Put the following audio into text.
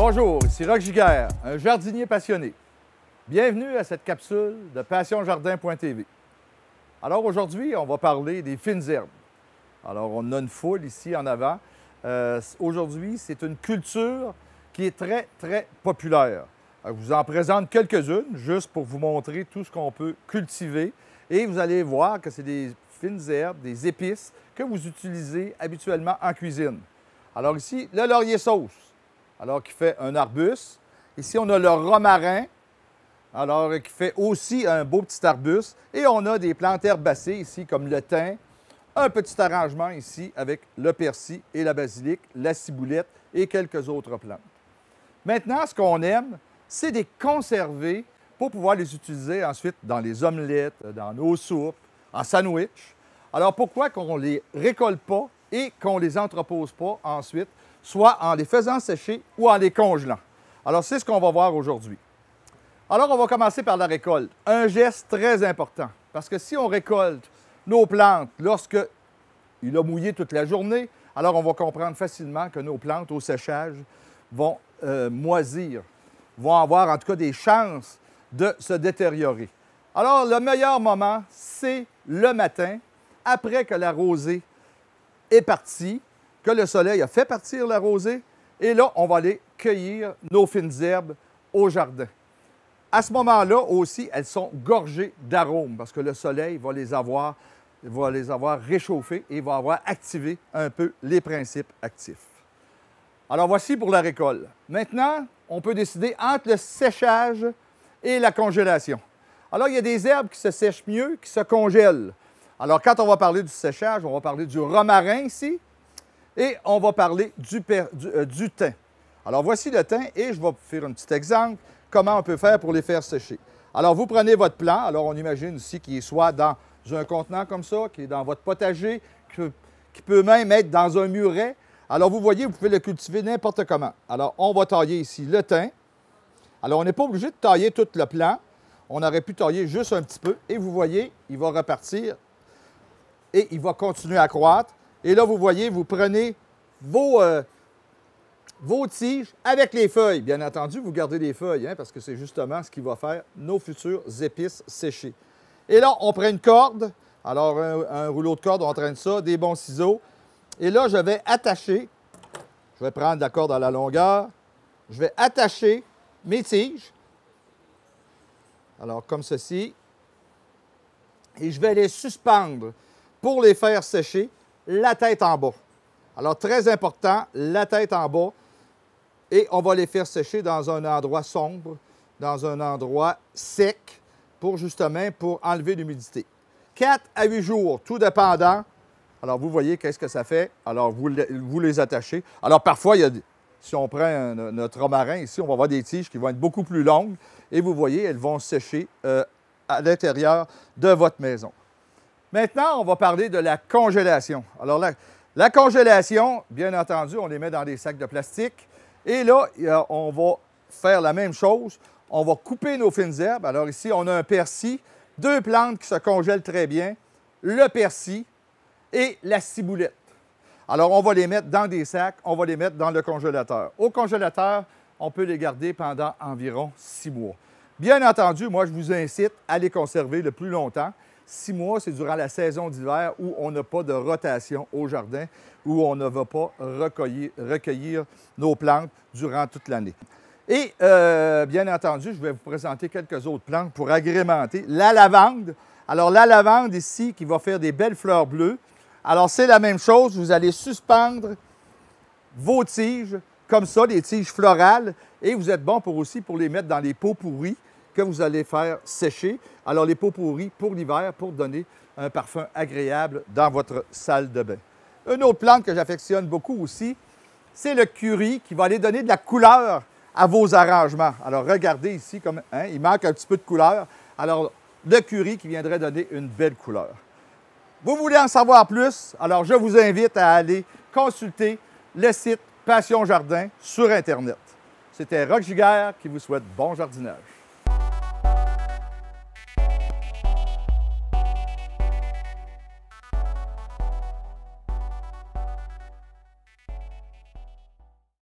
Bonjour, ici Roch Giguère, un jardinier passionné. Bienvenue à cette capsule de passionjardin.tv. Alors aujourd'hui, on va parler des fines herbes. Alors on a une foule ici en avant. Aujourd'hui, c'est une culture qui est très populaire. Je vous en présente quelques-unes, juste pour vous montrer tout ce qu'on peut cultiver. Et vous allez voir que c'est des fines herbes, des épices que vous utilisez habituellement en cuisine. Alors ici, le laurier sauce, alors qui fait un arbuste. Ici, on a le romarin, alors qui fait aussi un beau petit arbuste. Et on a des plantes herbacées ici, comme le thym, un petit arrangement ici avec le persil et la basilic, la ciboulette et quelques autres plantes. Maintenant, ce qu'on aime, c'est de les conserver pour pouvoir les utiliser ensuite dans les omelettes, dans nos soupes, en sandwich. Alors, pourquoi qu'on ne les récolte pas et qu'on ne les entrepose pas ensuite, soit en les faisant sécher ou en les congelant? Alors, c'est ce qu'on va voir aujourd'hui. Alors, on va commencer par la récolte. Un geste très important, parce que si on récolte nos plantes lorsqu'il a mouillé toute la journée, alors on va comprendre facilement que nos plantes au séchage vont moisir, vont avoir en tout cas des chances de se détériorer. Alors, le meilleur moment, c'est le matin, après que la rosée est partie, que le soleil a fait partir la rosée, et là, on va aller cueillir nos fines herbes au jardin. À ce moment-là aussi, elles sont gorgées d'arômes parce que le soleil va les avoir réchauffées et va avoir activé un peu les principes actifs. Alors, voici pour la récolte. Maintenant, on peut décider entre le séchage et la congélation. Alors, il y a des herbes qui se sèchent mieux, qui se congèlent. Alors, quand on va parler du séchage, on va parler du romarin ici et on va parler du thym. Alors, voici le thym et je vais vous faire un petit exemple comment on peut faire pour les faire sécher. Alors, vous prenez votre plant. Alors, on imagine ici qu'il est soit dans un contenant comme ça, qui est dans votre potager, qui peut même être dans un muret. Alors, vous voyez, vous pouvez le cultiver n'importe comment. Alors, on va tailler ici le thym. Alors, on n'est pas obligé de tailler tout le plant. On aurait pu tailler juste un petit peu. Et vous voyez, il va repartir et il va continuer à croître. Et là, vous voyez, vous prenez vos tiges avec les feuilles. Bien entendu, vous gardez les feuilles, hein, parce que c'est justement ce qui va faire nos futures épices séchées. Et là, on prend une corde. Alors, un rouleau de corde, on traîne ça, des bons ciseaux. Et là, je vais attacher. Je vais prendre la corde à la longueur. Je vais attacher mes tiges. Alors, comme ceci. Et je vais les suspendre pour les faire sécher la tête en bas. Alors, très important, la tête en bas. Et on va les faire sécher dans un endroit sombre, dans un endroit sec, pour enlever l'humidité. 4 à 8 jours, tout dépendant. Alors, vous voyez qu'est-ce que ça fait. Alors, vous les attachez. Alors, parfois, si on prend notre romarin ici, on va avoir des tiges qui vont être beaucoup plus longues. Et vous voyez, elles vont sécher à l'intérieur de votre maison. Maintenant, on va parler de la congélation. Alors, la congélation, bien entendu, on les met dans des sacs de plastique. Et là, on va faire la même chose. On va couper nos fines herbes. Alors ici, on a un persil, 2 plantes qui se congèlent très bien, le persil et la ciboulette. Alors, on va les mettre dans des sacs, on va les mettre dans le congélateur. Au congélateur, on peut les garder pendant environ 6 mois. Bien entendu, moi, je vous incite à les conserver le plus longtemps. 6 mois, c'est durant la saison d'hiver où on n'a pas de rotation au jardin, où on ne va pas recueillir nos plantes durant toute l'année. Et bien entendu, je vais vous présenter quelques autres plantes pour agrémenter. La lavande. Alors, la lavande ici, qui va faire des belles fleurs bleues. Alors, c'est la même chose. Vous allez suspendre vos tiges, comme ça, les tiges florales. Et vous êtes bon pour les mettre dans les pots pourris que vous allez faire sécher. Alors, les pots pourris pour l'hiver, pour donner un parfum agréable dans votre salle de bain. Une autre plante que j'affectionne beaucoup aussi, c'est le curry qui va aller donner de la couleur à vos arrangements. Alors, regardez ici, il manque un petit peu de couleur. Alors, le curry qui viendrait donner une belle couleur. Vous voulez en savoir plus? Alors, je vous invite à aller consulter le site Passion Jardin sur Internet. C'était Roch Giguère qui vous souhaite bon jardinage.